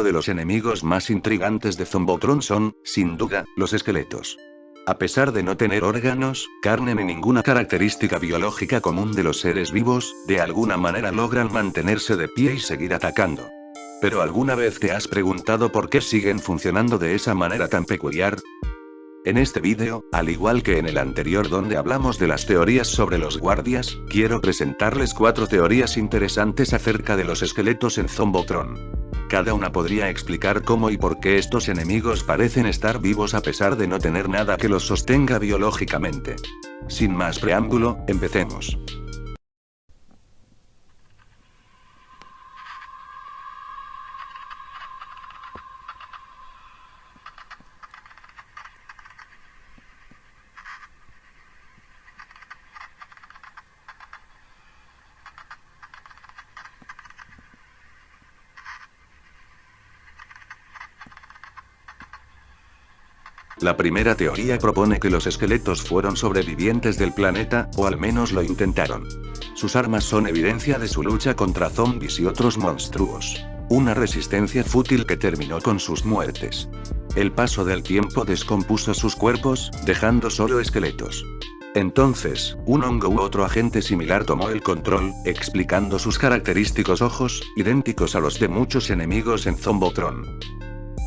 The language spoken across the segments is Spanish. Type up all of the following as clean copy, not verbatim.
uno de los enemigos más intrigantes de Zombotron son, sin duda, los esqueletos. A pesar de no tener órganos, carne ni ninguna característica biológica común de los seres vivos, de alguna manera logran mantenerse de pie y seguir atacando. ¿Pero alguna vez te has preguntado por qué siguen funcionando de esa manera tan peculiar? En este vídeo, al igual que en el anterior donde hablamos de las teorías sobre los guardias, quiero presentarles 4 teorías interesantes acerca de los esqueletos en Zombotron. Cada una podría explicar cómo y por qué estos enemigos parecen estar vivos a pesar de no tener nada que los sostenga biológicamente. Sin más preámbulo, empecemos. La primera teoría propone que los esqueletos fueron sobrevivientes del planeta, o al menos lo intentaron. Sus armas son evidencia de su lucha contra zombies y otros monstruos. Una resistencia fútil que terminó con sus muertes. El paso del tiempo descompuso sus cuerpos, dejando solo esqueletos. Entonces, un hongo u otro agente similar tomó el control, explicando sus característicos ojos, idénticos a los de muchos enemigos en Zombotron.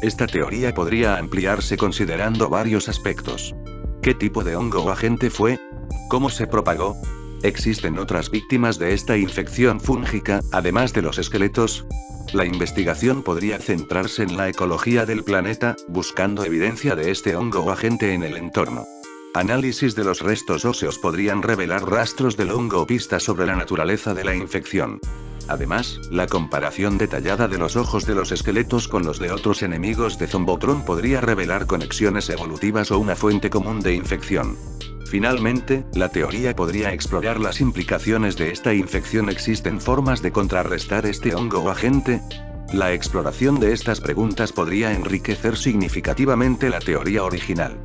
Esta teoría podría ampliarse considerando varios aspectos. ¿Qué tipo de hongo o agente fue? ¿Cómo se propagó? ¿Existen otras víctimas de esta infección fúngica, además de los esqueletos? La investigación podría centrarse en la ecología del planeta, buscando evidencia de este hongo o agente en el entorno. Análisis de los restos óseos podrían revelar rastros del hongo o pistas sobre la naturaleza de la infección. Además, la comparación detallada de los ojos de los esqueletos con los de otros enemigos de Zombotron podría revelar conexiones evolutivas o una fuente común de infección. Finalmente, la teoría podría explorar las implicaciones de esta infección. ¿Existen formas de contrarrestar este hongo o agente? La exploración de estas preguntas podría enriquecer significativamente la teoría original.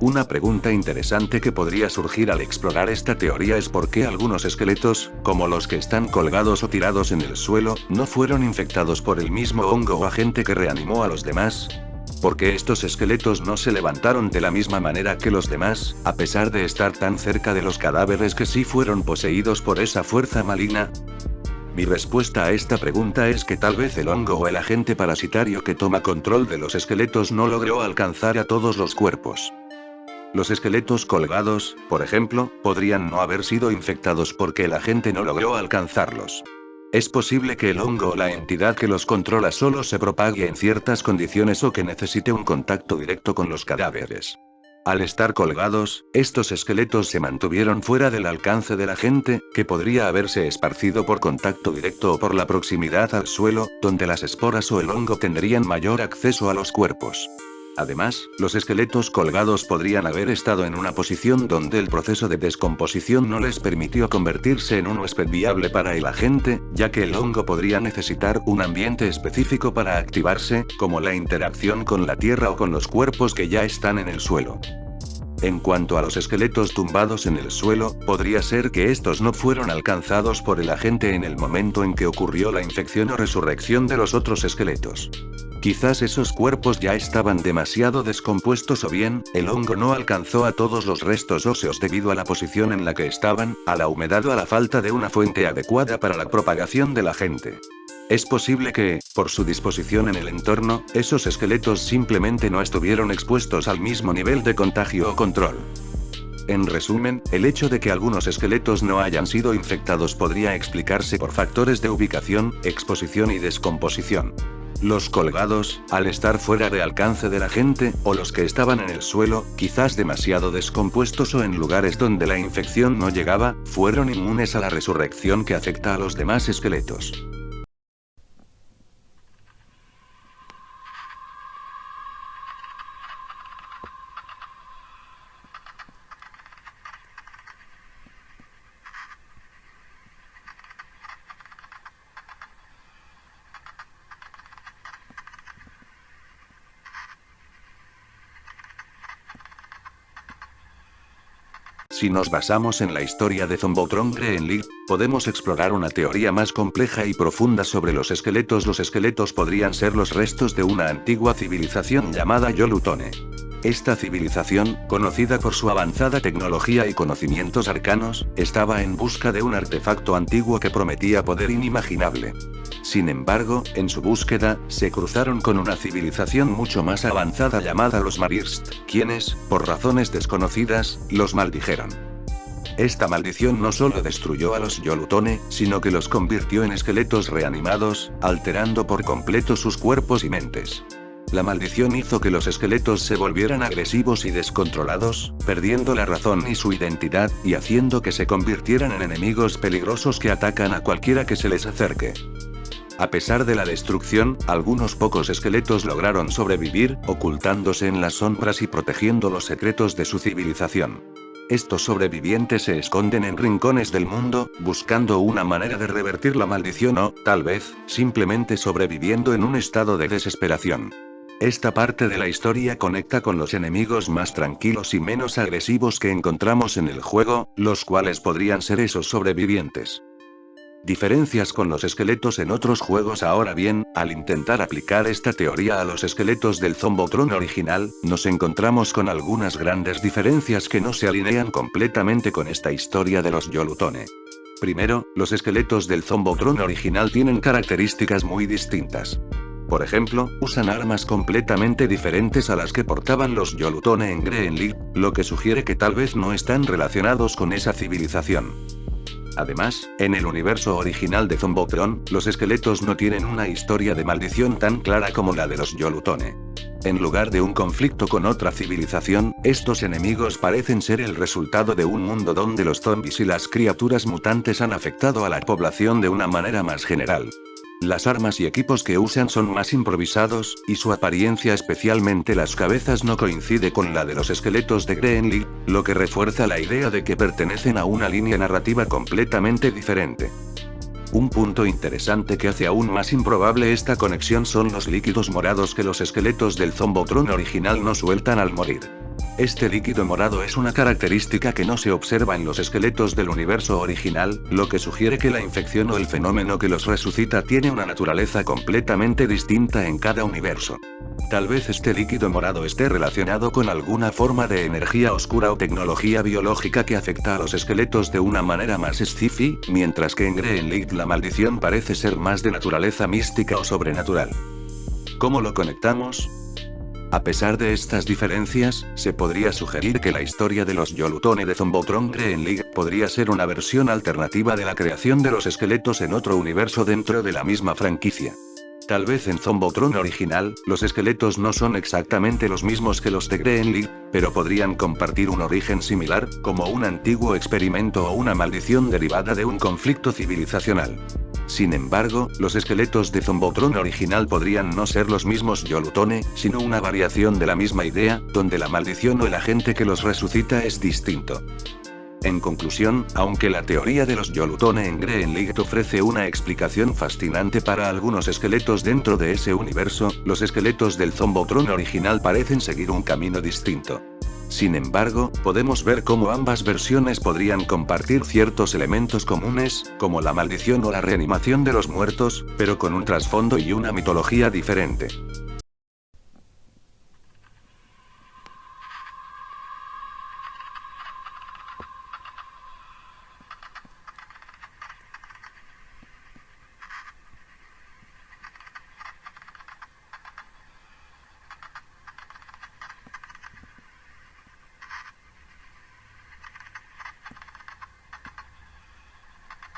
Una pregunta interesante que podría surgir al explorar esta teoría es por qué algunos esqueletos, como los que están colgados o tirados en el suelo, no fueron infectados por el mismo hongo o agente que reanimó a los demás. ¿Por qué estos esqueletos no se levantaron de la misma manera que los demás, a pesar de estar tan cerca de los cadáveres que sí fueron poseídos por esa fuerza maligna? Mi respuesta a esta pregunta es que tal vez el hongo o el agente parasitario que toma control de los esqueletos no logró alcanzar a todos los cuerpos. Los esqueletos colgados, por ejemplo, podrían no haber sido infectados porque el agente no logró alcanzarlos. Es posible que el hongo o la entidad que los controla solo se propague en ciertas condiciones o que necesite un contacto directo con los cadáveres. Al estar colgados, estos esqueletos se mantuvieron fuera del alcance del agente, que podría haberse esparcido por contacto directo o por la proximidad al suelo, donde las esporas o el hongo tendrían mayor acceso a los cuerpos. Además, los esqueletos colgados podrían haber estado en una posición donde el proceso de descomposición no les permitió convertirse en un huésped viable para el agente, ya que el hongo podría necesitar un ambiente específico para activarse, como la interacción con la tierra o con los cuerpos que ya están en el suelo. En cuanto a los esqueletos tumbados en el suelo, podría ser que estos no fueron alcanzados por el agente en el momento en que ocurrió la infección o resurrección de los otros esqueletos. Quizás esos cuerpos ya estaban demasiado descompuestos o bien, el hongo no alcanzó a todos los restos óseos debido a la posición en la que estaban, a la humedad o a la falta de una fuente adecuada para la propagación del agente. Es posible que, por su disposición en el entorno, esos esqueletos simplemente no estuvieron expuestos al mismo nivel de contagio o control. En resumen, el hecho de que algunos esqueletos no hayan sido infectados podría explicarse por factores de ubicación, exposición y descomposición. Los colgados, al estar fuera de alcance de la gente, o los que estaban en el suelo, quizás demasiado descompuestos o en lugares donde la infección no llegaba, fueron inmunes a la resurrección que afecta a los demás esqueletos. Si nos basamos en la historia de Zombotron Green League, podemos explorar una teoría más compleja y profunda sobre los esqueletos. Los esqueletos podrían ser los restos de una antigua civilización llamada Yolutone. Esta civilización, conocida por su avanzada tecnología y conocimientos arcanos, estaba en busca de un artefacto antiguo que prometía poder inimaginable. Sin embargo, en su búsqueda, se cruzaron con una civilización mucho más avanzada llamada los Marirst, quienes, por razones desconocidas, los maldijeron. Esta maldición no solo destruyó a los Yolutone, sino que los convirtió en esqueletos reanimados, alterando por completo sus cuerpos y mentes. La maldición hizo que los esqueletos se volvieran agresivos y descontrolados, perdiendo la razón y su identidad, y haciendo que se convirtieran en enemigos peligrosos que atacan a cualquiera que se les acerque. A pesar de la destrucción, algunos pocos esqueletos lograron sobrevivir, ocultándose en las sombras y protegiendo los secretos de su civilización. Estos sobrevivientes se esconden en rincones del mundo, buscando una manera de revertir la maldición o, tal vez, simplemente sobreviviendo en un estado de desesperación. Esta parte de la historia conecta con los enemigos más tranquilos y menos agresivos que encontramos en el juego, los cuales podrían ser esos sobrevivientes. Diferencias con los esqueletos en otros juegos. Ahora bien, al intentar aplicar esta teoría a los esqueletos del Zombotron original, nos encontramos con algunas grandes diferencias que no se alinean completamente con esta historia de los Yolutone. Primero, los esqueletos del Zombotron original tienen características muy distintas. Por ejemplo, usan armas completamente diferentes a las que portaban los Yolutone en Green League, lo que sugiere que tal vez no están relacionados con esa civilización. Además, en el universo original de Zombotron, los esqueletos no tienen una historia de maldición tan clara como la de los Yolutone. En lugar de un conflicto con otra civilización, estos enemigos parecen ser el resultado de un mundo donde los zombies y las criaturas mutantes han afectado a la población de una manera más general. Las armas y equipos que usan son más improvisados, y su apariencia, especialmente las cabezas, no coincide con la de los esqueletos de Green League, lo que refuerza la idea de que pertenecen a una línea narrativa completamente diferente. Un punto interesante que hace aún más improbable esta conexión son los líquidos morados que los esqueletos del Zombotron original no sueltan al morir. Este líquido morado es una característica que no se observa en los esqueletos del universo original, lo que sugiere que la infección o el fenómeno que los resucita tiene una naturaleza completamente distinta en cada universo. Tal vez este líquido morado esté relacionado con alguna forma de energía oscura o tecnología biológica que afecta a los esqueletos de una manera más sci-fi, mientras que en Green League la maldición parece ser más de naturaleza mística o sobrenatural. ¿Cómo lo conectamos? A pesar de estas diferencias, se podría sugerir que la historia de los Yolutone de Zombotron Green League podría ser una versión alternativa de la creación de los esqueletos en otro universo dentro de la misma franquicia. Tal vez en Zombotron original, los esqueletos no son exactamente los mismos que los de Green League, pero podrían compartir un origen similar, como un antiguo experimento o una maldición derivada de un conflicto civilizacional. Sin embargo, los esqueletos de Zombotron original podrían no ser los mismos Yolutone, sino una variación de la misma idea, donde la maldición o el agente que los resucita es distinto. En conclusión, aunque la teoría de los Yolutone en Green League ofrece una explicación fascinante para algunos esqueletos dentro de ese universo, los esqueletos del Zombotron original parecen seguir un camino distinto. Sin embargo, podemos ver cómo ambas versiones podrían compartir ciertos elementos comunes, como la maldición o la reanimación de los muertos, pero con un trasfondo y una mitología diferente.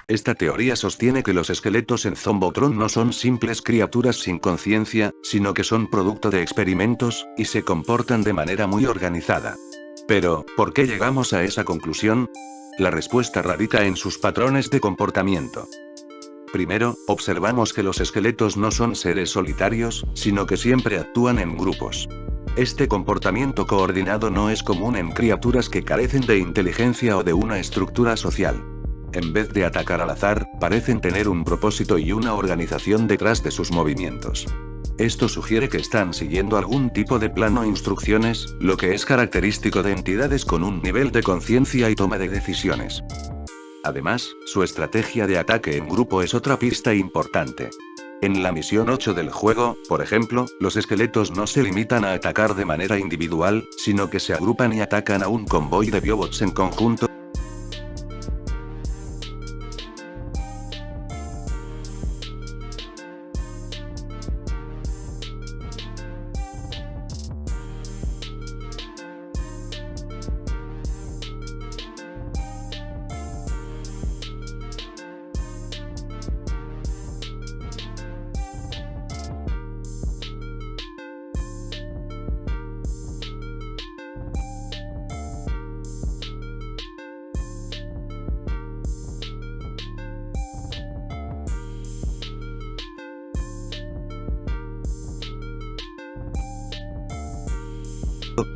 Esta teoría sostiene que los esqueletos en Zombotron no son simples criaturas sin conciencia, sino que son producto de experimentos, y se comportan de manera muy organizada. Pero, ¿por qué llegamos a esa conclusión? La respuesta radica en sus patrones de comportamiento. Primero, observamos que los esqueletos no son seres solitarios, sino que siempre actúan en grupos. Este comportamiento coordinado no es común en criaturas que carecen de inteligencia o de una estructura social. En vez de atacar al azar, parecen tener un propósito y una organización detrás de sus movimientos. Esto sugiere que están siguiendo algún tipo de plan o instrucciones, lo que es característico de entidades con un nivel de conciencia y toma de decisiones. Además, su estrategia de ataque en grupo es otra pista importante. En la misión 8 del juego, por ejemplo, los esqueletos no se limitan a atacar de manera individual, sino que se agrupan y atacan a un convoy de biobots en conjunto.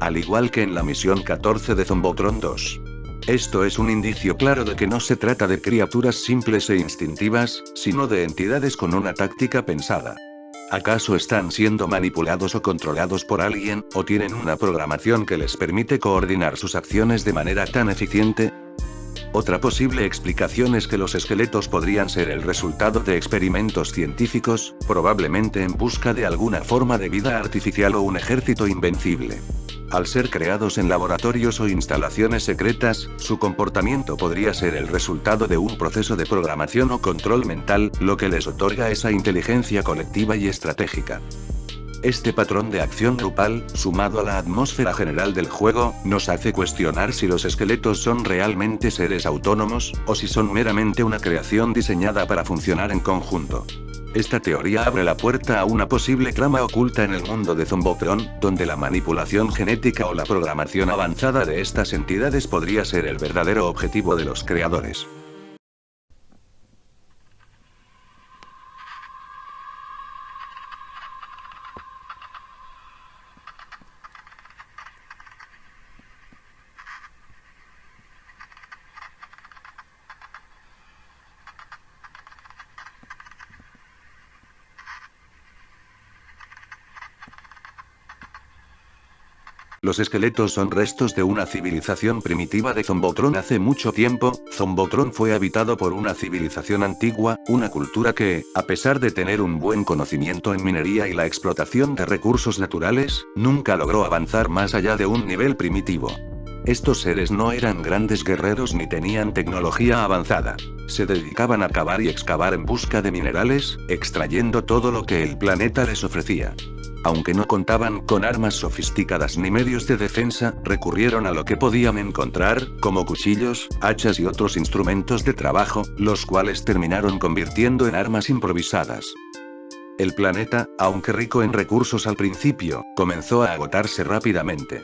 Al igual que en la misión 14 de Zombotron 2. Esto es un indicio claro de que no se trata de criaturas simples e instintivas, sino de entidades con una táctica pensada. ¿Acaso están siendo manipulados o controlados por alguien, o tienen una programación que les permite coordinar sus acciones de manera tan eficiente? Otra posible explicación es que los esqueletos podrían ser el resultado de experimentos científicos, probablemente en busca de alguna forma de vida artificial o un ejército invencible. Al ser creados en laboratorios o instalaciones secretas, su comportamiento podría ser el resultado de un proceso de programación o control mental, lo que les otorga esa inteligencia colectiva y estratégica. Este patrón de acción grupal, sumado a la atmósfera general del juego, nos hace cuestionar si los esqueletos son realmente seres autónomos, o si son meramente una creación diseñada para funcionar en conjunto. Esta teoría abre la puerta a una posible trama oculta en el mundo de Zombotron, donde la manipulación genética o la programación avanzada de estas entidades podría ser el verdadero objetivo de los creadores. Los esqueletos son restos de una civilización primitiva de Zombotron. Hace mucho tiempo, Zombotron fue habitado por una civilización antigua, una cultura que, a pesar de tener un buen conocimiento en minería y la explotación de recursos naturales, nunca logró avanzar más allá de un nivel primitivo. Estos seres no eran grandes guerreros ni tenían tecnología avanzada. Se dedicaban a cavar y excavar en busca de minerales, extrayendo todo lo que el planeta les ofrecía. Aunque no contaban con armas sofisticadas ni medios de defensa, recurrieron a lo que podían encontrar, como cuchillos, hachas y otros instrumentos de trabajo, los cuales terminaron convirtiendo en armas improvisadas. El planeta, aunque rico en recursos al principio, comenzó a agotarse rápidamente.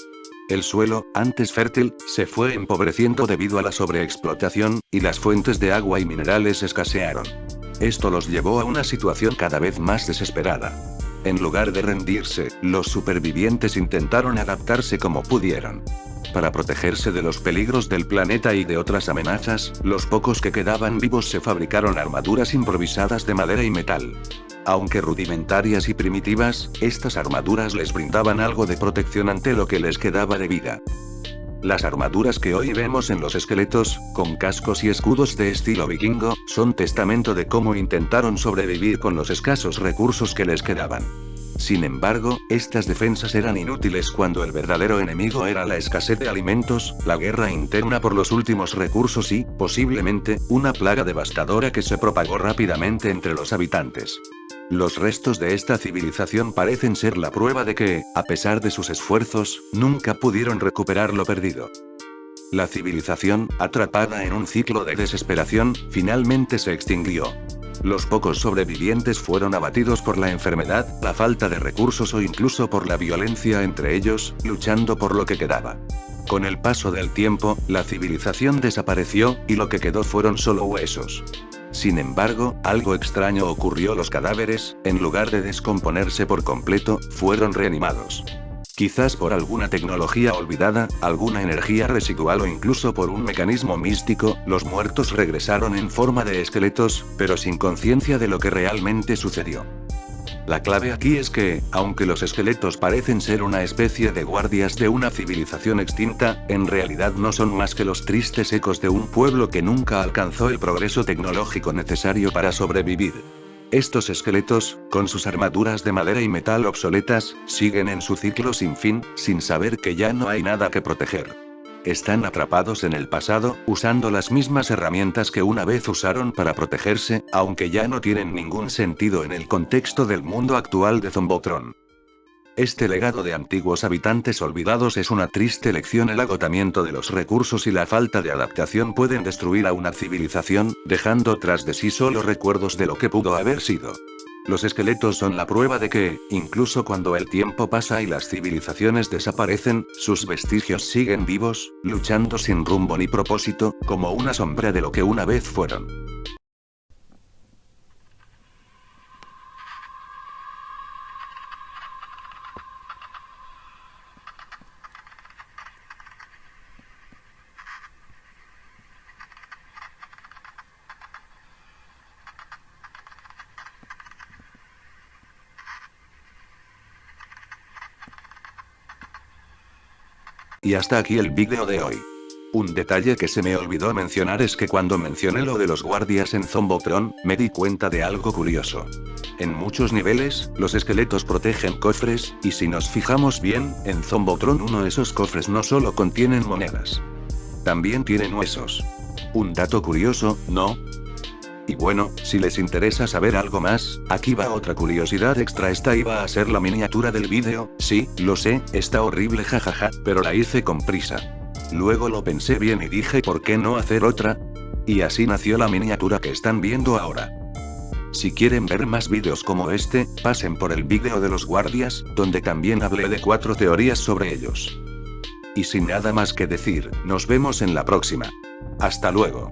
El suelo, antes fértil, se fue empobreciendo debido a la sobreexplotación, y las fuentes de agua y minerales escasearon. Esto los llevó a una situación cada vez más desesperada. En lugar de rendirse, los supervivientes intentaron adaptarse como pudieron. Para protegerse de los peligros del planeta y de otras amenazas, los pocos que quedaban vivos se fabricaron armaduras improvisadas de madera y metal. Aunque rudimentarias y primitivas, estas armaduras les brindaban algo de protección ante lo que les quedaba de vida. Las armaduras que hoy vemos en los esqueletos, con cascos y escudos de estilo vikingo, son testamento de cómo intentaron sobrevivir con los escasos recursos que les quedaban. Sin embargo, estas defensas eran inútiles cuando el verdadero enemigo era la escasez de alimentos, la guerra interna por los últimos recursos y, posiblemente, una plaga devastadora que se propagó rápidamente entre los habitantes. Los restos de esta civilización parecen ser la prueba de que, a pesar de sus esfuerzos, nunca pudieron recuperar lo perdido. La civilización, atrapada en un ciclo de desesperación, finalmente se extinguió. Los pocos sobrevivientes fueron abatidos por la enfermedad, la falta de recursos o incluso por la violencia entre ellos, luchando por lo que quedaba. Con el paso del tiempo, la civilización desapareció, y lo que quedó fueron solo huesos. Sin embargo, algo extraño ocurrió: los cadáveres, en lugar de descomponerse por completo, fueron reanimados. Quizás por alguna tecnología olvidada, alguna energía residual o incluso por un mecanismo místico, los muertos regresaron en forma de esqueletos, pero sin conciencia de lo que realmente sucedió. La clave aquí es que, aunque los esqueletos parecen ser una especie de guardias de una civilización extinta, en realidad no son más que los tristes ecos de un pueblo que nunca alcanzó el progreso tecnológico necesario para sobrevivir. Estos esqueletos, con sus armaduras de madera y metal obsoletas, siguen en su ciclo sin fin, sin saber que ya no hay nada que proteger. Están atrapados en el pasado, usando las mismas herramientas que una vez usaron para protegerse, aunque ya no tienen ningún sentido en el contexto del mundo actual de Zombotron. Este legado de antiguos habitantes olvidados es una triste lección. El agotamiento de los recursos y la falta de adaptación pueden destruir a una civilización, dejando tras de sí solo recuerdos de lo que pudo haber sido. Los esqueletos son la prueba de que, incluso cuando el tiempo pasa y las civilizaciones desaparecen, sus vestigios siguen vivos, luchando sin rumbo ni propósito, como una sombra de lo que una vez fueron. Y hasta aquí el vídeo de hoy. Un detalle que se me olvidó mencionar es que cuando mencioné lo de los guardias en Zombotron, me di cuenta de algo curioso. En muchos niveles, los esqueletos protegen cofres, y si nos fijamos bien, en Zombotron 1 esos cofres no solo contienen monedas. También tienen huesos. Un dato curioso, ¿no? Y bueno, si les interesa saber algo más, aquí va otra curiosidad extra. Esta iba a ser la miniatura del vídeo, sí, lo sé, está horrible jajaja, pero la hice con prisa. Luego lo pensé bien y dije ¿por qué no hacer otra? Y así nació la miniatura que están viendo ahora. Si quieren ver más vídeos como este, pasen por el vídeo de los guardias, donde también hablé de 4 teorías sobre ellos. Y sin nada más que decir, nos vemos en la próxima. Hasta luego.